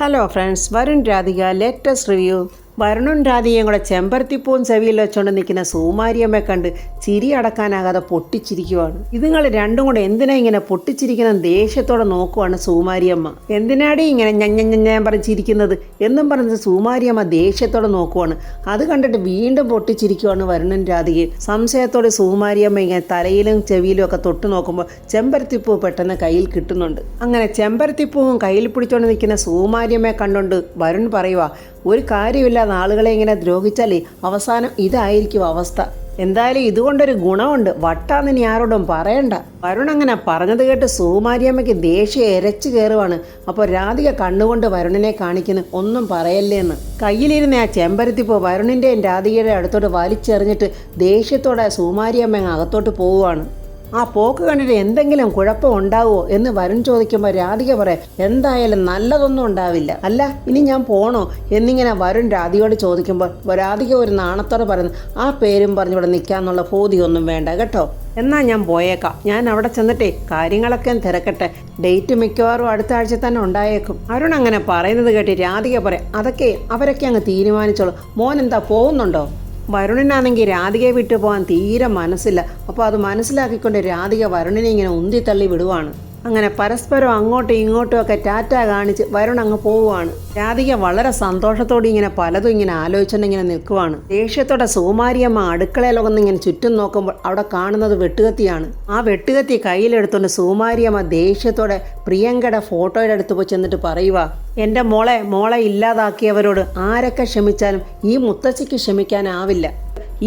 Hello friends, Varun Radhika latest review. വരുണും രാധികയും കൂടെ ചെമ്പരത്തിപ്പൂവും ചെവിയിൽ വെച്ചുകൊണ്ട് നിൽക്കുന്ന സുകുമാരിയമ്മയെ കണ്ട് ചിരി അടക്കാനാകാതെ പൊട്ടിച്ചിരിക്കുവാണ്. ഇതുങ്ങൾ രണ്ടും കൂടെ എന്തിനാ ഇങ്ങനെ പൊട്ടിച്ചിരിക്കുന്ന ദേഷ്യത്തോടെ നോക്കുവാണ് സുകുമാരിയമ്മ. എന്തിനാടി ഇങ്ങനെ ഞാൻ പറഞ്ഞിരിക്കുന്നത് എന്നും പറഞ്ഞത് സുകുമാരിയമ്മ ദേഷ്യത്തോടെ നോക്കുവാണ്. അത് കണ്ടിട്ട് വീണ്ടും പൊട്ടിച്ചിരിക്കുവാണ് വരുണും രാധികയും. സംശയത്തോടെ സുകുമാരിയമ്മ ഇങ്ങനെ തലയിലും ചെവിയിലും ഒക്കെ തൊട്ട് നോക്കുമ്പോൾ ചെമ്പരത്തിപ്പൂ പെട്ടെന്ന് കയ്യിൽ കിട്ടുന്നുണ്ട്. അങ്ങനെ ചെമ്പരത്തിപ്പൂവും കയ്യിൽ പിടിച്ചുകൊണ്ട് നിൽക്കുന്ന സുകുമാരിയമ്മയെ കണ്ടുകൊണ്ട് വരുൺ പറയുക, ഒരു കാര്യമില്ലാതെ ആളുകളെ ഇങ്ങനെ ദ്രോഹിച്ചാലേ അവസാനം ഇതായിരിക്കും അവസ്ഥ. എന്തായാലും ഇതുകൊണ്ടൊരു ഗുണമുണ്ട്, വട്ടാന്ന് ഇനി ആരോടും പറയണ്ട. വരുൺ അങ്ങനെ പറഞ്ഞത് കേട്ട് സുകുമാരിയമ്മയ്ക്ക് ദേഷ്യം എരച്ചു കയറുവാണ്. അപ്പോൾ രാധിക കണ്ണുകൊണ്ട് വരുണിനെ കാണിക്കുന്നു, ഒന്നും പറയല്ലേന്ന്. കയ്യിലിരുന്ന ആ ചെമ്പരത്തിപ്പൂ വരുണിൻ്റെയും രാധികയുടെ അടുത്തോട്ട് വലിച്ചെറിഞ്ഞിട്ട് ദേഷ്യത്തോടെ സുകുമാരിയമ്മ അകത്തോട്ട് പോവുകയാണ്. ആ പോക്ക് കണ്ടിട്ട് എന്തെങ്കിലും കുഴപ്പം ഉണ്ടാവുമോ എന്ന് വരുൺ ചോദിക്കുമ്പോൾ രാധിക പറയാം, എന്തായാലും നല്ലതൊന്നും ഉണ്ടാവില്ല. അല്ല ഇനി ഞാൻ പോണോ എന്നിങ്ങനെ വരുൺ രാധികയോട് ചോദിക്കുമ്പോൾ രാധിക ഒരു നാണത്തോടെ പറയുന്നു, ആ പേരും പറഞ്ഞിവിടെ നിൽക്കാന്നുള്ള ബോധ്യമൊന്നും വേണ്ട കേട്ടോ, എന്നാൽ ഞാൻ പോയേക്കാം. ഞാൻ അവിടെ ചെന്നിട്ടേ കാര്യങ്ങളൊക്കെ തിരക്കട്ടെ, ഡേറ്റ് മിക്കവാറും അടുത്ത ആഴ്ച തന്നെ ഉണ്ടായേക്കും. അരുൺ അങ്ങനെ പറയുന്നത് കേട്ട് രാധിക പറയാം, അതൊക്കെ അവരൊക്കെ അങ്ങ് തീരുമാനിച്ചോളൂ, മോൻ എന്താ പോകുന്നുണ്ടോ? വരുണിനാണെങ്കിൽ രാധികയെ വിട്ടു പോകാൻ തീരെ മനസ്സില്ല. അപ്പോൾ അത് മനസ്സിലാക്കിക്കൊണ്ട് രാധിക വരുണിനെ ഇങ്ങനെ ഉന്തിത്തള്ളി വിടുവാണ്. അങ്ങനെ പരസ്പരം അങ്ങോട്ടും ഇങ്ങോട്ടും ഒക്കെ ടാറ്റ കാണിച്ച് വരുൺ അങ്ങ് പോവുകയാണ്. രാധിക വളരെ സന്തോഷത്തോടെ ഇങ്ങനെ പലതും ഇങ്ങനെ ആലോചിച്ചുകൊണ്ട് ഇങ്ങനെ നിൽക്കുവാണ്. ദേഷ്യത്തോടെ സുകുമാരിയമ്മ അടുക്കളയിലൊക്കെ ഇങ്ങനെ ചുറ്റും നോക്കുമ്പോൾ അവിടെ കാണുന്നത് വെട്ടുകത്തിയാണ്. ആ വെട്ടുകത്തി കയ്യിലെടുത്തുകൊണ്ട് സുകുമാരിയമ്മ ദേഷ്യത്തോടെ പ്രിയങ്കയുടെ ഫോട്ടോയുടെ അടുത്ത് പോയി ചെന്നിട്ട് പറയുക, എൻ്റെ മോളെ ഇല്ലാതാക്കിയവരോട് ആരൊക്കെ ക്ഷമിച്ചാലും ഈ മുത്തശ്ശിക്ക് ക്ഷമിക്കാനാവില്ല.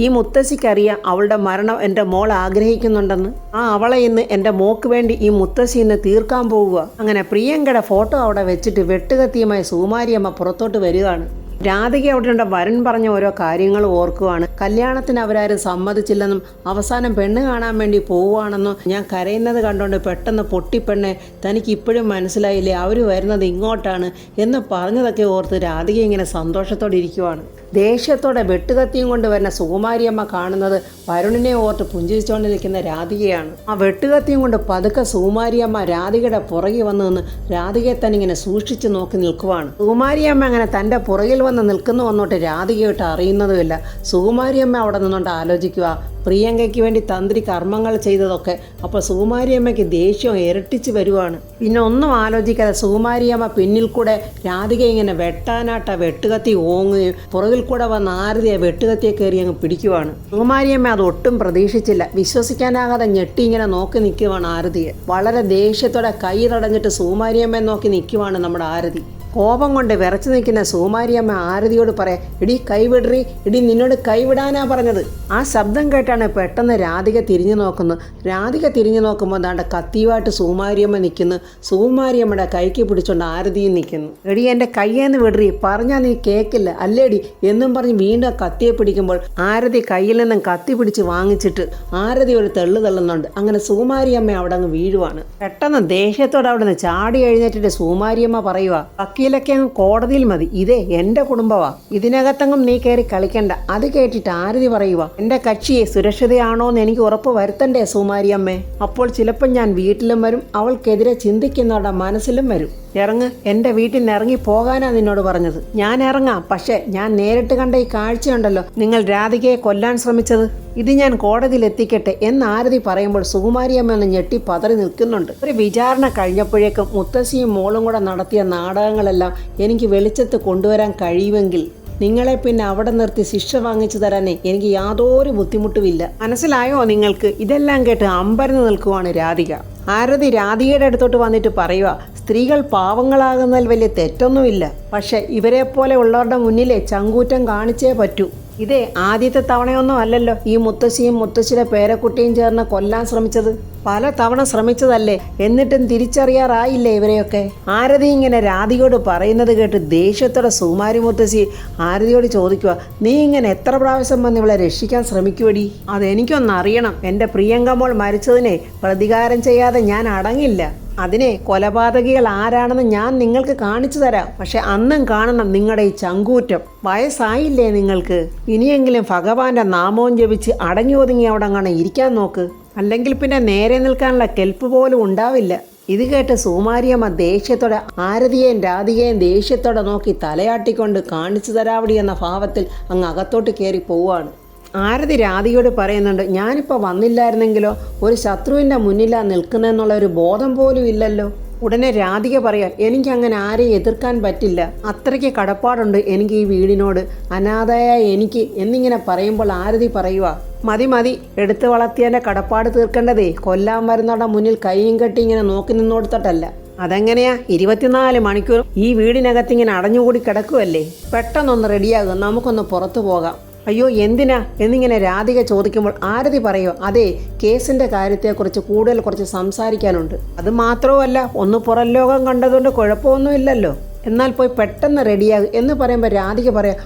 ഈ മുത്തശ്ശിക്കറിയാം അവളുടെ മരണം എൻ്റെ മോൾ ആഗ്രഹിക്കുന്നുണ്ടെന്ന്. അവളെ ഇന്ന് എൻ്റെ മോക്ക് വേണ്ടി ഈ മുത്തശ്ശി ഇന്ന് തീർക്കാൻ പോവുക. അങ്ങനെ പ്രിയങ്കയുടെ ഫോട്ടോ അവിടെ വെച്ചിട്ട് വെട്ടുകത്തിയുമായി സുകുമാരിയമ്മ പുറത്തോട്ട് വരികയാണ്. രാധിക അവിടെ വരുൺ പറഞ്ഞ ഓരോ കാര്യങ്ങൾ ഓർക്കുവാണ്. കല്യാണത്തിന് അവരാരും സമ്മതിച്ചില്ലെന്നും അവസാനം പെണ്ണ് കാണാൻ വേണ്ടി പോവുകയാണെന്നും ഞാൻ കരയുന്നത് കണ്ടുകൊണ്ട് പെട്ടെന്ന് പൊട്ടിപ്പെണ്ണെ തനിക്ക് ഇപ്പോഴും മനസ്സിലായില്ലേ അവർ വരുന്നത് ഇങ്ങോട്ടാണ് എന്ന് പറഞ്ഞതൊക്കെ ഓർത്ത് രാധിക ഇങ്ങനെ സന്തോഷത്തോടെ ഇരിക്കുവാണ്. ദേഷ്യത്തോടെ വെട്ടുകത്തിയും കൊണ്ട് വരുന്ന സുകുമാരിയമ്മ കാണുന്നത് വരുണിനെ ഓർത്ത് പുഞ്ചിരിച്ചുകൊണ്ട് നിൽക്കുന്ന രാധികയാണ്. ആ വെട്ടുകത്തിയും കൊണ്ട് പതുക്കെ സുകുമാരിയമ്മ രാധികയുടെ പുറകിൽ വന്ന് നിന്ന് രാധികയെ തന്നെ ഇങ്ങനെ സൂക്ഷിച്ച് നോക്കി നിൽക്കുവാണ്. സുകുമാരിയമ്മ അങ്ങനെ തൻ്റെ പുറകിൽ വന്ന് നിൽക്കുന്നു വന്നോട്ട് രാധികയോട്ട് അറിയുന്നതുമില്ല. സുകുമാരിയമ്മ അവിടെ നിന്നുകൊണ്ട് ആലോചിക്കുക, പ്രിയങ്കയ്ക്ക് വേണ്ടി തന്ത്രി കർമ്മങ്ങൾ ചെയ്തതൊക്കെ. അപ്പോൾ സുകുമാരിയമ്മയ്ക്ക് ദേഷ്യം ഇരട്ടിച്ച് വരുവാണ്. പിന്നെ ഒന്നും ആലോചിക്കാതെ സുകുമാരിയമ്മ പിന്നിൽ കൂടെ രാധിക ഇങ്ങനെ വെട്ടാനാട്ട വെട്ടുകത്തി ഓങ്ങുകയും പുറകിൽ കൂടെ വന്ന ആരതിയെ വെട്ടുകത്തിയെ കയറി അങ്ങ് പിടിക്കുവാണ്. സുകുമാരിയമ്മ അത് ഒട്ടും പ്രതീക്ഷിച്ചില്ല. വിശ്വസിക്കാനാകാതെ ഞെട്ടി ഇങ്ങനെ നോക്കി നിൽക്കുവാണ് ആരതിയെ. വളരെ ദേഷ്യത്തോടെ കൈ തടഞ്ഞിട്ട് സുകുമാരിയമ്മയെ നോക്കി നിൽക്കുവാണ് നമ്മുടെ ആരതി. കോപം കൊണ്ട് വിറച്ചു നിൽക്കുന്ന സുകുമാരിയമ്മ ആരതിയോട് പറയാം, ഇടി കൈവിടറി, ഇടി നിന്നോട് കൈവിടാനാ പറഞ്ഞത്. ആ ശബ്ദം കേട്ടാണ് പെട്ടെന്ന് രാധിക തിരിഞ്ഞു നോക്കുന്നത്. രാധിക തിരിഞ്ഞു നോക്കുമ്പോൾ ദാണ്ട കത്തിയുമായിട്ട് സുകുമാരിയമ്മ നിൽക്കുന്നു. സുകുമാരിയമ്മയുടെ കൈക്ക് പിടിച്ചുകൊണ്ട് ആരതിയും നിൽക്കുന്നു. എടി എൻ്റെ കയ്യേന്ന് വിടറി, പറഞ്ഞാൽ നീ കേൾക്കില്ല അല്ലേടി എന്നും പറഞ്ഞ് വീണ്ടും കത്തിയെ പിടിക്കുമ്പോൾ ആരതി കയ്യിൽ നിന്നും കത്തി പിടിച്ച് വാങ്ങിച്ചിട്ട് ആരതി ഒരു തെള്ളു തള്ളുന്നുണ്ട്. അങ്ങനെ സുകുമാരിയമ്മ അവിടെ അങ്ങ് വീഴുവാണ്. പെട്ടെന്ന് ദേഷ്യത്തോടെ അവിടെ നിന്ന് ചാടി എഴുന്നേറ്റിട്ട് സുകുമാരിയമ്മ പറയുക, വക്കീലൊക്കെ അങ്ങ് കോടതിയിൽ മതി, ഇതേ എൻ്റെ കുടുംബവാ, ഇതിനകത്തെങ്ങും നീ കയറി കളിക്കണ്ട. അത് കേട്ടിട്ട് ആരതി പറയുക, എൻ്റെ കക്ഷിയെ സുരക്ഷിതയാണോ എന്ന് എനിക്ക് ഉറപ്പ് വരുത്തണ്ടേ സുകുമാരിയമ്മേ. അപ്പോൾ ചിലപ്പോൾ ഞാൻ വീട്ടിലും വരും, അവൾക്കെതിരെ ചിന്തിക്കുന്നവരുടെ മനസ്സിലും വരും. ഇറങ്ങ്, എൻ്റെ വീട്ടിൽ നിന്ന് ഇറങ്ങി പോകാനാ നിന്നോട് പറഞ്ഞത്. ഞാൻ ഇറങ്ങാം, പക്ഷേ ഞാൻ നേരിട്ട് കണ്ട ഈ കാഴ്ചയുണ്ടല്ലോ, നിങ്ങൾ രാധികയെ കൊല്ലാൻ ശ്രമിച്ചത്, ഇത് ഞാൻ കോടതിയിൽ എത്തിക്കട്ടെ എന്ന് ആരതി പറയുമ്പോൾ സുകുമാരിയമ്മ ഒന്ന് ഞെട്ടി പതറി നിൽക്കുന്നുണ്ട്. ഒരു വിചാരണ കഴിഞ്ഞപ്പോഴേക്കും മുത്തശ്ശിയും മോളും കൂടെ നടത്തിയ നാടകങ്ങളെല്ലാം എനിക്ക് വെളിച്ചത്ത് കൊണ്ടുവരാൻ കഴിയുമെങ്കിൽ നിങ്ങളെ പിന്നെ അവിടെ നിർത്തി ശിക്ഷ വാങ്ങിച്ചു തരാനേ എനിക്ക് യാതൊരു ബുദ്ധിമുട്ടുമില്ല. മനസ്സിലായോ നിങ്ങൾക്ക്? ഇതെല്ലാം കേട്ട് അമ്പരന്ന് നിൽക്കുവാണ് രാധിക. ആരതി രാധികയുടെ അടുത്തോട്ട് വന്നിട്ട് പറയുക, സ്ത്രീകൾ പാവങ്ങളാകുന്നതിൽ വലിയ തെറ്റൊന്നുമില്ല, പക്ഷെ ഇവരെ പോലെ ഉള്ളവരുടെ മുന്നിലെ ചങ്കൂറ്റം കാണിച്ചേ പറ്റൂ. ഇതേ ആദ്യത്തെ തവണയൊന്നും അല്ലല്ലോ ഈ മുത്തശ്ശിയും മുത്തശ്ശിയുടെ പേരക്കുട്ടിയും ചേർന്ന് കൊല്ലാൻ ശ്രമിച്ചത്. പല തവണ ശ്രമിച്ചതല്ലേ, എന്നിട്ടും തിരിച്ചറിയാറായില്ലേ ഇവരെയൊക്കെ. ആരതി ഇങ്ങനെ രാധികയോട് പറയുന്നത് കേട്ട് ദേഷ്യത്തോടെ സുകുമാരി മുത്തശ്ശി ആരതിയോട് ചോദിക്കുക, നീ ഇങ്ങനെ എത്ര പ്രാവശ്യം വന്ന് ഇവളെ രക്ഷിക്കാൻ ശ്രമിക്കുവടി? അതെനിക്കൊന്നറിയണം. എൻ്റെ പ്രിയങ്കമോൾ മരിച്ചതിനെ പ്രതികാരം ചെയ്യാതെ ഞാൻ അടങ്ങില്ല. അതിനെ കൊലപാതകികൾ ആരാണെന്ന് ഞാൻ നിങ്ങൾക്ക് കാണിച്ചു തരാം. പക്ഷെ അന്നും കാണണം നിങ്ങളുടെ ഈ ചങ്കൂറ്റം. വയസ്സായില്ലേ നിങ്ങൾക്ക്? ഇനിയെങ്കിലും ഭഗവാന്റെ നാമവും ജപിച്ച് അടങ്ങി ഒതുങ്ങി അവിടെ അങ്ങനെ ഇരിക്കാൻ നോക്ക്. അല്ലെങ്കിൽ പിന്നെ നേരെ നിൽക്കാനുള്ള കെൽപ്പ് പോലും ഉണ്ടാവില്ല. ഇത് കേട്ട് സുകുമാരിയമ്മ ദേഷ്യത്തോടെ ആരതിയെയും രാധികയെയും ദേഷ്യത്തോടെ നോക്കി തലയാട്ടിക്കൊണ്ട് കാണിച്ചു തരാവടി എന്ന ഭാവത്തിൽ അങ്ങ് അകത്തോട്ട് കയറി പോവുകയാണ്. ആരതി രാധികയോട് പറയുന്നുണ്ട്, ഞാനിപ്പോൾ വന്നില്ലായിരുന്നെങ്കിലോ ഒരു ശത്രുവിൻ്റെ മുന്നിലാണ് നിൽക്കുന്നതെന്നുള്ള ഒരു ബോധം പോലും ഇല്ലല്ലോ. ഉടനെ രാധിക പറയാം, എനിക്കങ്ങനെ ആരെയും എതിർക്കാൻ പറ്റില്ല, അത്രയ്ക്ക് കടപ്പാടുണ്ട് എനിക്ക് ഈ വീടിനോട്, അനാഥയായ എനിക്ക് എന്നിങ്ങനെ പറയുമ്പോൾ ആരതി പറയുക, മതി മതി, എടുത്തു വളർത്തിയതിൻ്റെ കടപ്പാട് തീർക്കേണ്ടതേ കൊല്ലാൻ വരുന്നവരുടെ മുന്നിൽ കൈയും കെട്ടി ഇങ്ങനെ നോക്കി നിന്നോടുത്തിട്ടല്ല. അതെങ്ങനെയാ 24 മണിക്കൂർ ഈ വീടിനകത്തിങ്ങനെ അടഞ്ഞുകൂടി കിടക്കുമല്ലേ? പെട്ടെന്നൊന്ന് റെഡിയാകും, നമുക്കൊന്ന് പുറത്തു പോകാം. അയ്യോ എന്തിനാ എന്നിങ്ങനെ രാധിക ചോദിക്കുമ്പോൾ ആരതി പറയുമോ, അതെ, കേസിൻ്റെ കാര്യത്തെക്കുറിച്ച് കുറച്ച് സംസാരിക്കാനുണ്ട്. അത് മാത്രവുമല്ല, ഒന്ന് പുറം ലോകം കണ്ടതുകൊണ്ട് കുഴപ്പമൊന്നുമില്ലല്ലോ, എന്നാൽ പോയി പെട്ടെന്ന് റെഡിയാകും എന്ന് പറയുമ്പോൾ രാധിക പറയാം,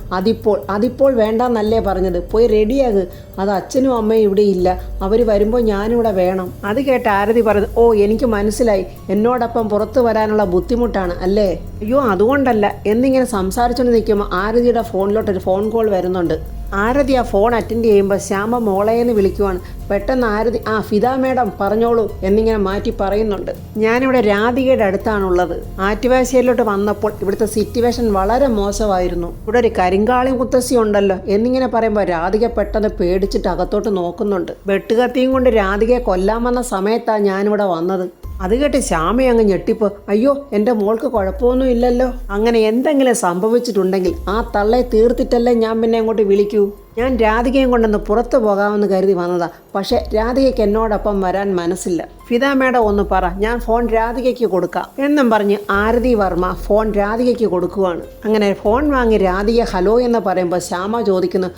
അതിപ്പോൾ വേണ്ടെന്നല്ലേ പറഞ്ഞത്, പോയി റെഡിയാകുക, അത് അച്ഛനും അമ്മയും ഇവിടെ ഇല്ല, അവർ വരുമ്പോൾ ഞാനിവിടെ വേണം. അത് കേട്ട് ആരതി പറഞ്ഞു, ഓ എനിക്ക് മനസ്സിലായി, എന്നോടൊപ്പം പുറത്തു വരാനുള്ള ബുദ്ധിമുട്ടാണ് അല്ലേ? അയ്യോ അതുകൊണ്ടല്ല എന്നിങ്ങനെ സംസാരിച്ചുകൊണ്ട് നിൽക്കുമ്പോൾ ആരതിയുടെ ഫോണിലോട്ടൊരു ഫോൺ കോൾ വരുന്നുണ്ട്. ആരതി ആ ഫോൺ അറ്റൻഡ് ചെയ്യുമ്പോൾ ശ്യാമ മോളേന്ന് വിളിക്കുവാണ്. പെട്ടെന്ന് ആരതി, ഫിദ മേഡം പറഞ്ഞോളൂ എന്നിങ്ങനെ മാറ്റി പറയുന്നുണ്ട്. ഞാനിവിടെ രാധികയുടെ അടുത്താണുള്ളത്. ആറ്റുവാശ്ശേരിയിലോട്ട് വന്നപ്പോൾ ഇവിടുത്തെ സിറ്റുവേഷൻ വളരെ മോശമായിരുന്നു, ഇവിടെ ഒരു കരിങ്കാളി മുത്തശ്ശി ഉണ്ടല്ലോ എന്നിങ്ങനെ പറയുമ്പോൾ രാധിക പെട്ടെന്ന് പേടിച്ചിട്ട് അകത്തോട്ട് നോക്കുന്നുണ്ട്. വെട്ടുകത്തിയും കൊണ്ട് രാധികയെ കൊല്ലാൻ വന്ന സമയത്താണ് ഞാനിവിടെ വന്നത്. അത് കേട്ട് ശ്യാമ അങ്ങ് ഞെട്ടിപ്പോ, അയ്യോ എൻ്റെ മോൾക്ക് കുഴപ്പമൊന്നും ഇല്ലല്ലോ. അങ്ങനെ എന്തെങ്കിലും സംഭവിച്ചിട്ടുണ്ടെങ്കിൽ ആ തള്ളയെ തീർത്തിട്ടല്ലേ ഞാൻ പിന്നെ അങ്ങോട്ട് വിളിക്കൂ. ഞാൻ രാധികയും കൊണ്ടൊന്ന് പുറത്തു പോകാമെന്ന് കരുതി വന്നതാ, പക്ഷെ രാധികയ്ക്ക് എന്നോടൊപ്പം വരാൻ മനസ്സില്ല. ഫിദ മേഡം ഒന്ന് പറ, ഞാൻ ഫോൺ രാധികയ്ക്ക് കൊടുക്കാം എന്നും പറഞ്ഞ് ആരതി വർമ്മ ഫോൺ രാധികയ്ക്ക് കൊടുക്കുവാണ്. അങ്ങനെ ഫോൺ വാങ്ങി രാധിക ഹലോ എന്ന് പറയുമ്പോൾ ശ്യാമ ചോദിക്കുന്നു,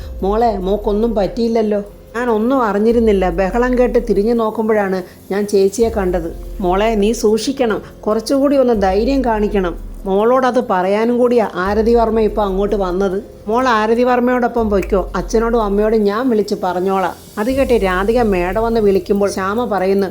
മോക്കൊന്നും പറ്റിയില്ലല്ലോ? ഞാൻ ഒന്നും അറിഞ്ഞിരുന്നില്ല, ബഹളം കേട്ട് തിരിഞ്ഞു നോക്കുമ്പോഴാണ് ഞാൻ ചേച്ചിയെ കണ്ടത്. മോളെ നീ സൂക്ഷിക്കണം, കുറച്ചുകൂടി ഒന്ന് ധൈര്യം കാണിക്കണം. മോളോടത് പറയാനും കൂടിയാ ആരതി വർമ്മ ഇപ്പോൾ അങ്ങോട്ട് വന്നത്. മോൾ ആരതി വർമ്മയോടൊപ്പം പൊയ്ക്കോ, അച്ഛനോടും അമ്മയോടും ഞാൻ വിളിച്ച് പറഞ്ഞോളാം. അത് കേട്ട് രാധിക മേഡം വന്ന് വിളിക്കുമ്പോൾ ശ്യാമ പറയുന്നു,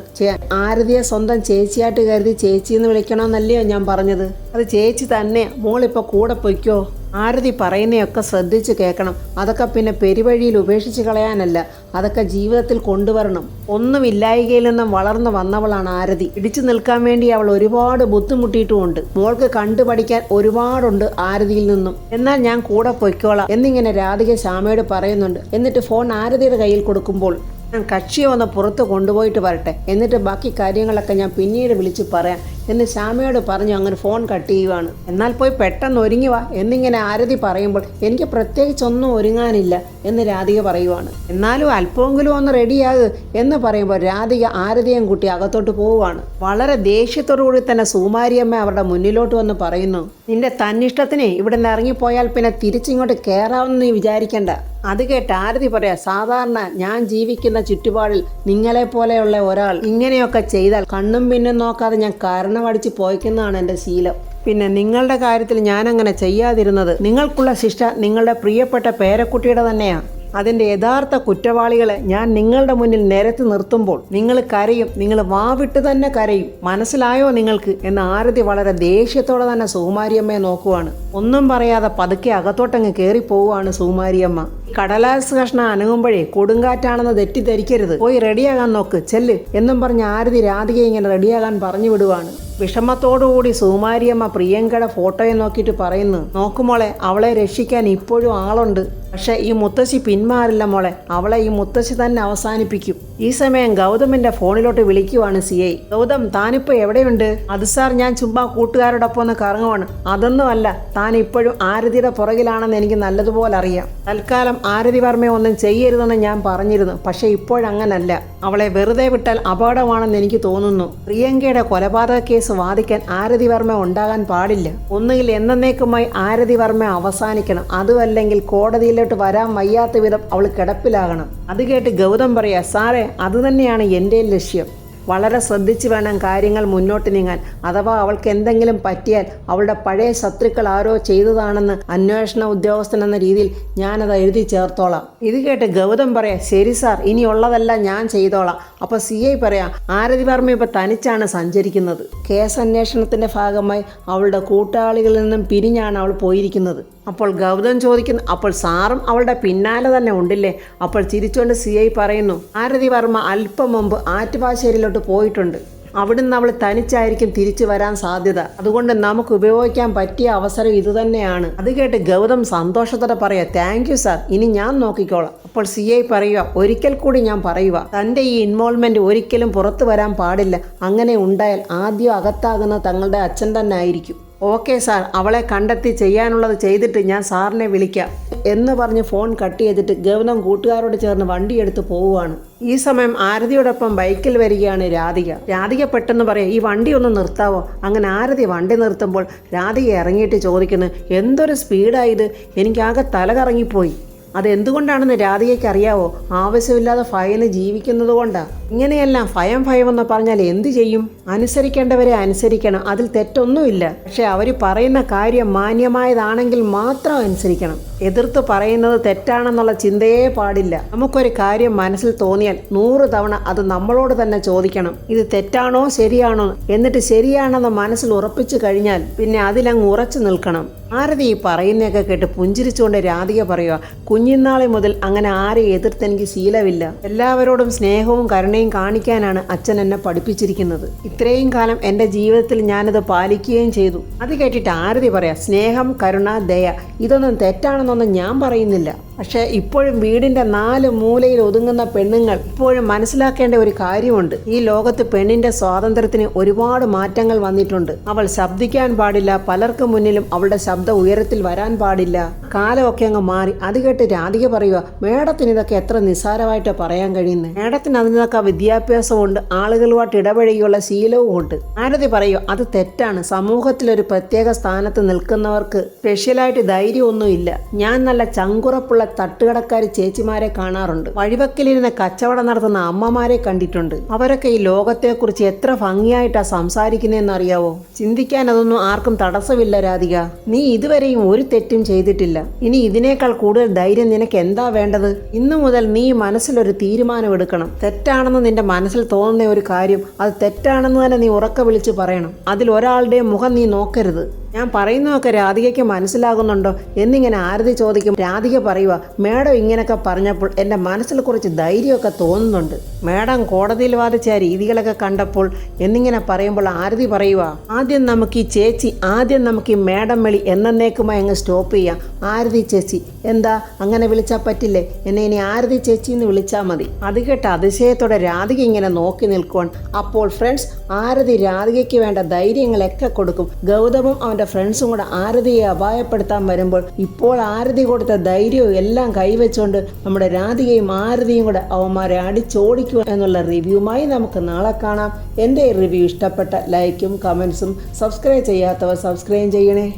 ആരതിയെ സ്വന്തം ചേച്ചിയായിട്ട് കരുതി ചേച്ചിയെന്ന് വിളിക്കണമെന്നല്ലയോ ഞാൻ പറഞ്ഞത്? അത് ചേച്ചി തന്നെ, മോളിപ്പോൾ കൂടെ പൊയ്ക്കോ. ആരതി പറയുന്നതൊക്കെ ശ്രദ്ധിച്ച് കേൾക്കണം, അതൊക്കെ പിന്നെ പെരുവഴിയിൽ ഉപേക്ഷിച്ച് കളയാനല്ല, അതൊക്കെ ജീവിതത്തിൽ കൊണ്ടുവരണം. ഒന്നുമില്ലായികയിൽ നിന്നും വളർന്നു വന്നവളാണ് ആരതി. ഇടിച്ചു നിൽക്കാൻ വേണ്ടി അവൾ ഒരുപാട് ബുദ്ധിമുട്ടിയിട്ടുമുണ്ട്. മോൾക്ക് കണ്ടുപഠിക്കാൻ ഒരുപാടുണ്ട് ആരതിയിൽ നിന്നും. എന്നാൽ ഞാൻ കൂടെ പൊയ്ക്കോളാം എന്നിങ്ങനെ രാധിക ശ്യാമയോട് പറയുന്നുണ്ട്. എന്നിട്ട് ഫോൺ ആരതിയുടെ കയ്യിൽ കൊടുക്കുമ്പോൾ, ഞാൻ കക്ഷിയെ ഒന്ന് പുറത്ത് കൊണ്ടുപോയിട്ട് വരട്ടെ, എന്നിട്ട് ബാക്കി കാര്യങ്ങളൊക്കെ ഞാൻ പിന്നീട് വിളിച്ച് പറയാം എന്ന് ശ്യാമയോട് പറഞ്ഞു അങ്ങനെ ഫോൺ കട്ട് ചെയ്യുവാണ്. എന്നാൽ പോയി പെട്ടെന്ന് ഒരുങ്ങി വാ എന്നിങ്ങനെ ആരതി പറയുമ്പോൾ, എനിക്ക് പ്രത്യേകിച്ചൊന്നും ഒരുങ്ങാനില്ല എന്ന് രാധിക പറയുവാണ്. എന്നാലും അല്പമെങ്കിലും ഒന്ന് റെഡിയാകുക എന്ന് പറയുമ്പോൾ രാധിക ആരതിയും കൂട്ടി അകത്തോട്ട് പോവുകയാണ്. വളരെ ദേഷ്യത്തോടു കൂടി തന്നെ സുകുമാരിയമ്മ അവരുടെ മുന്നിലോട്ട് വന്ന് പറയുന്നു, നിന്റെ തന്നിഷ്ടത്തിനെ ഇവിടെ നിന്ന് ഇറങ്ങിപ്പോയാൽ പിന്നെ തിരിച്ചിങ്ങോട്ട് കയറാമെന്ന് നീ വിചാരിക്കണ്ട. അത് കേട്ട് ആരതി പറയാ, സാധാരണ ഞാൻ ജീവിക്കുന്ന ചുറ്റുപാടിൽ നിങ്ങളെപ്പോലെയുള്ള ഒരാൾ ഇങ്ങനെയൊക്കെ ചെയ്താൽ കണ്ണും പിന്നും നോക്കാതെ ഞാൻ കാരണമടിച്ച് പോയിക്കുന്നതാണ് എൻ്റെ ശീലം. പിന്നെ നിങ്ങളുടെ കാര്യത്തിൽ ഞാനങ്ങനെ ചെയ്യാതിരുന്നത് നിങ്ങൾക്കുള്ള ശിക്ഷ നിങ്ങളുടെ പ്രിയപ്പെട്ട പേരക്കുട്ടിയുടെ തന്നെയാണ്. അതിൻ്റെ യഥാർത്ഥ കുറ്റവാളികളെ ഞാൻ നിങ്ങളുടെ മുന്നിൽ നിരത്തി നിർത്തുമ്പോൾ നിങ്ങൾ കരയും, നിങ്ങൾ വാവിട്ട് തന്നെ കരയും. മനസ്സിലായോ നിങ്ങൾക്ക് എന്ന് ആരതി വളരെ ദേഷ്യത്തോടെ തന്നെ സുകുമാരിയമ്മയെ നോക്കുവാണ്. ഒന്നും പറയാതെ പതുക്കെ അകത്തോട്ടങ്ങ് കയറിപ്പോവുകയാണ് സുകുമാരിയമ്മ. കടലാസ് കഷ്ണം അനങ്ങുമ്പോഴേ കൊടുങ്കാറ്റാണെന്ന് തെറ്റിദ്ധരിക്കരുത്, പോയി റെഡിയാകാൻ നോക്ക്, ചെല്ല് എന്നും പറഞ്ഞ് ആരതി രാധികയെ ഇങ്ങനെ റെഡിയാകാൻ പറഞ്ഞു വിടുവാണ്. വിഷമത്തോടുകൂടി സുകുമാരിയമ്മ പ്രിയങ്കയുടെ ഫോട്ടോയെ നോക്കിയിട്ട് പറയുന്നു, നോക്കുമോളെ, അവളെ രക്ഷിക്കാൻ ഇപ്പോഴും ആളുണ്ട്, പക്ഷെ ഈ മുത്തശ്ശി പിന്മാറില്ല മോളെ, അവളെ ഈ മുത്തശ്ശി തന്നെ അവസാനിപ്പിക്കും. ഈ സമയം ഗൗതമിന്റെ ഫോണിലോട്ട് വിളിക്കുവാണ് CI. ഗൗതം, താനിപ്പോൾ എവിടെയുണ്ട്? അത് സാർ, ഞാൻ ചുമ്മാ കൂട്ടുകാരോടൊപ്പം ഒന്ന് കറങ്ങുവാണ്. അതൊന്നുമല്ല, താൻ ഇപ്പോഴും ആരതിയുടെ പുറകിലാണെന്ന് എനിക്ക് നല്ലതുപോലെ അറിയാം. തൽക്കാലം ആരതി വർമ്മയെ ഒന്നും ചെയ്യരുതെന്ന് ഞാൻ പറഞ്ഞിരുന്നു, പക്ഷെ ഇപ്പോഴങ്ങനല്ല. അവളെ വെറുതെ വിട്ടാൽ അപകടമാണെന്ന് എനിക്ക് തോന്നുന്നു. പ്രിയങ്കയുടെ കൊലപാതക കേസ് വാദിക്കാൻ ആരതി വർമ്മ ഉണ്ടാകാൻ പാടില്ല. ഒന്നുകിൽ എന്നേക്കുമായി ആരതി വർമ്മ അവസാനിക്കണം, അതുമല്ലെങ്കിൽ കോടതിയിലോട്ട് വരാൻ വയ്യാത്ത വിധം അവൾ കിടപ്പിലാകണം. അത് കേട്ട് ഗൗതം പറയാ, സാറേ, അതുതന്നെയാണ് എൻ്റെ ലക്ഷ്യം. വളരെ ശ്രദ്ധിച്ച് വേണം കാര്യങ്ങൾ മുന്നോട്ട് നീങ്ങാൻ. അഥവാ അവൾക്ക് എന്തെങ്കിലും പറ്റിയാൽ അവളുടെ പഴയ ശത്രുക്കൾ ആരോ ചെയ്തതാണെന്ന് അന്വേഷണ ഉദ്യോഗസ്ഥൻ എന്ന രീതിയിൽ ഞാനത് എഴുതി ചേർത്തോളാം. ഇത് കേട്ട് ഗൗതം പറയാം, ശരി സാർ, ഇനിയുള്ളതെല്ലാം ഞാൻ ചെയ്തോളാം. അപ്പോൾ CI പറയാം, ആരതി വർമ്മ ഇപ്പോൾ തനിച്ചാണ് സഞ്ചരിക്കുന്നത്. കേസ് അന്വേഷണത്തിൻ്റെ ഭാഗമായി അവളുടെ കൂട്ടാളികളിൽ നിന്നും പിരിഞ്ഞാണ് അവൾ പോയിരിക്കുന്നത്. അപ്പോൾ ഗൗതം ചോദിക്കുന്നു, അപ്പോൾ സാറും അവളുടെ പിന്നാലെ തന്നെ ഉണ്ടില്ലേ? അപ്പോൾ ചിരിച്ചുകൊണ്ട് CI പറയുന്നു, ആരതി വർമ്മ അല്പം മുമ്പ് ആറ്റുവാശ്ശേരിയിലോട്ട് പോയിട്ടുണ്ട്. അവിടുന്ന് അവൾ തനിച്ചായിരിക്കും തിരിച്ചു വരാൻ സാധ്യത. അതുകൊണ്ട് നമുക്ക് ഉപയോഗിക്കാൻ പറ്റിയ അവസരം ഇതുതന്നെയാണ്. അത് കേട്ട് ഗൗതം സന്തോഷത്തോടെ പറയാ, താങ്ക് യു സാർ, ഇനി ഞാൻ നോക്കിക്കോളാം. അപ്പോൾ CI പറയുക, ഒരിക്കൽ കൂടി ഞാൻ പറയുക, തൻ്റെ ഈ ഇൻവോൾവ്മെന്റ് ഒരിക്കലും പുറത്തു വരാൻ പാടില്ല. അങ്ങനെ ഉണ്ടായാൽ ആദ്യം അകത്താകുന്ന തങ്ങളുടെ അച്ഛൻ തന്നെ ആയിരിക്കും. ഓക്കെ സാർ, അവളെ കണ്ടെത്തി ചെയ്യാനുള്ളത് ചെയ്തിട്ട് ഞാൻ സാറിനെ വിളിക്കാം എന്ന് പറഞ്ഞ് ഫോൺ കട്ട് ചെയ്തിട്ട് ഗൗതം കൂട്ടുകാരോട് ചേർന്ന് വണ്ടിയെടുത്ത് പോവുകയാണ്. ഈ സമയം ആരതിയോടൊപ്പം ബൈക്കിൽ വരികയാണ് രാധിക. രാധിക പെട്ടെന്ന് പറയാം, ഈ വണ്ടി ഒന്ന് നിർത്താവോ? അങ്ങനെ ആരതി വണ്ടി നിർത്തുമ്പോൾ രാധിക ഇറങ്ങിയിട്ട് ചോദിക്കുന്നു, എന്തൊരു സ്പീഡായത്, എനിക്കാകെ തല കറങ്ങിപ്പോയി. അതെന്തുകൊണ്ടാണെന്ന് രാധികയ്ക്ക് അറിയാവോ? ആവശ്യമില്ലാതെ ഭയന്ന് ജീവിക്കുന്നത് കൊണ്ടാണ്. ഇങ്ങനെയെല്ലാം ഭയം എന്ന് പറഞ്ഞാൽ എന്തു ചെയ്യും? അനുസരിക്കേണ്ടവരെ അനുസരിക്കണം, അതിൽ തെറ്റൊന്നുമില്ല. പക്ഷെ അവർ പറയുന്ന കാര്യം മാന്യമായതാണെങ്കിൽ മാത്രം അനുസരിക്കണം. എതിർത്ത് പറയുന്നത് തെറ്റാണെന്നുള്ള ചിന്തയേ പാടില്ല. നമുക്കൊരു കാര്യം മനസ്സിൽ തോന്നിയാൽ 100 തവണ അത് നമ്മളോട് തന്നെ ചോദിക്കണം, ഇത് തെറ്റാണോ ശരിയാണോ, എന്നിട്ട് ശരിയാണെന്ന് മനസ്സിൽ ഉറപ്പിച്ചു കഴിഞ്ഞാൽ പിന്നെ അതിലങ്ങ് ഉറച്ചു നിൽക്കണം. ആരതി ഈ പറയുന്നതൊക്കെ കേട്ട് പുഞ്ചിരിച്ചുകൊണ്ട് രാധിക പറയുക, കുഞ്ഞിനാളെ മുതൽ അങ്ങനെ ആരെയും എതിർത്തെനിക്ക് ശീലമില്ല. എല്ലാവരോടും സ്നേഹവും കരുണയും കാണിക്കാനാണ് അച്ഛൻ എന്നെ പഠിപ്പിച്ചിരിക്കുന്നത്. ഇത്രയും കാലം എൻ്റെ ജീവിതത്തിൽ ഞാനത് പാലിക്കുകയും ചെയ്തു. അത് കേട്ടിട്ട് ആരതി പറയാം, സ്നേഹം, കരുണ, ദയ ഇതൊന്നും തെറ്റാണെന്നൊന്നും ഞാൻ പറയുന്നില്ല. പക്ഷേ ഇപ്പോഴും വീടിൻ്റെ 4 മൂലയിൽ ഒതുങ്ങുന്ന പെണ്ണുങ്ങൾ ഇപ്പോഴും മനസ്സിലാക്കേണ്ട ഒരു കാര്യമുണ്ട്. ഈ ലോകത്ത് പെണ്ണിൻ്റെ സ്വാതന്ത്ര്യത്തിന് ഒരുപാട് മാറ്റങ്ങൾ വന്നിട്ടുണ്ട്. അവൾ ശബ്ദിക്കാൻ പാടില്ല, പലർക്ക് മുന്നിലും അവളുടെ ശബ്ദം ഉയരത്തിൽ വരാൻ പാടില്ല. കാലമൊക്കെ അങ്ങ് മാറി. അത് കേട്ട് രാധിക പറയുക, മേഡത്തിന് ഇതൊക്കെ എത്ര നിസ്സാരമായിട്ട് പറയാൻ കഴിയുന്നത്? മേഡത്തിന് അതിനൊക്കെ വിദ്യാഭ്യാസമുണ്ട്, ആളുകളുമായിട്ട് ഇടപഴകിയുള്ള ശീലവും ഉണ്ട്. ആരതി പറയുക, അത് തെറ്റാണ്. സമൂഹത്തിലൊരു പ്രത്യേക സ്ഥാനത്ത് നിൽക്കുന്നവർക്ക് സ്പെഷ്യലായിട്ട് ധൈര്യമൊന്നുമില്ല. ഞാൻ നല്ല ചങ്കുറപ്പുള്ള തട്ടുകടക്കാരി ചേച്ചിമാരെ കാണാറുണ്ട്, വഴിവക്കിലിരുന്ന് കച്ചവടം നടത്തുന്ന അമ്മമാരെ കണ്ടിട്ടുണ്ട്. അവരൊക്കെ ഈ ലോകത്തെക്കുറിച്ച് എത്ര ഭംഗിയായിട്ടാണ് സംസാരിക്കുന്നതെന്ന് അറിയാവോ? ചിന്തിക്കാൻ അതൊന്നും ആർക്കും തടസ്സമില്ല രാധിക. നീ ഇതുവരെയും ഒരു തെറ്റും ചെയ്തിട്ടില്ല. ഇനി ഇതിനേക്കാൾ കൂടുതൽ ധൈര്യം നിനക്ക് എന്താ വേണ്ടത്? ഇന്നു മുതൽ നീ മനസ്സിലൊരു തീരുമാനമെടുക്കണം. തെറ്റാണെന്ന് നിന്റെ മനസ്സിൽ തോന്നുന്ന ഒരു കാര്യം അത് തെറ്റാണെന്ന് തന്നെ നീ ഉറക്കെ വിളിച്ച് പറയണം. അതിൽ ഒരാളുടെയും മുഖം നീ നോക്കരുത്. ഞാൻ പറയുന്നതൊക്കെ രാധികയ്ക്ക് മനസ്സിലാകുന്നുണ്ടോ എന്നിങ്ങനെ ആരതി ചോദിക്കും. രാധിക പറയുക, മേഡം ഇങ്ങനെയൊക്കെ പറഞ്ഞപ്പോൾ എൻ്റെ മനസ്സിൽ കുറച്ച് ധൈര്യമൊക്കെ തോന്നുന്നുണ്ട്. മേഡം കോടതിയിൽ വാദിച്ച രീതികളൊക്കെ കണ്ടപ്പോൾ എന്നിങ്ങനെ പറയുമ്പോൾ ആരതി പറയുക, ആദ്യം നമുക്ക് ഈ മേഡം വിളി എന്നേക്കുമായി അങ്ങ് സ്റ്റോപ്പ് ചെയ്യാം. ആരതി ചേച്ചി, എന്താ അങ്ങനെ വിളിച്ചാൽ പറ്റില്ലേ? എന്നെ ഇനി ആരതി ചേച്ചി എന്ന് വിളിച്ചാൽ മതി. അത് കേട്ട അതിശയത്തോടെ രാധിക ഇങ്ങനെ നോക്കി നിൽക്കുവാൻ. അപ്പോൾ ഫ്രണ്ട്സ്, ആരതി രാധികയ്ക്ക് വേണ്ട ധൈര്യങ്ങളൊക്കെ കൊടുക്കും. ഗൗതമും അവൻ്റെ ഫ്രണ്ട്സും കൂടെ ആരതിയെ അപായപ്പെടുത്താൻ വരുമ്പോൾ ഇപ്പോൾ ആരതി കൊടുത്ത ധൈര്യവും എല്ലാം കൈവച്ചുകൊണ്ട് നമ്മുടെ രാധികയും ആരതിയും കൂടെ അവന്മാരെ അടിച്ചോടിക്കുക എന്നുള്ള റിവ്യൂമായി നമുക്ക് നാളെ കാണാം. എൻ്റെ റിവ്യൂ ഇഷ്ടപ്പെട്ട ലൈക്കും കമൻസും, സബ്സ്ക്രൈബ് ചെയ്യാത്തവർ സബ്സ്ക്രൈബ് ചെയ്യണേ.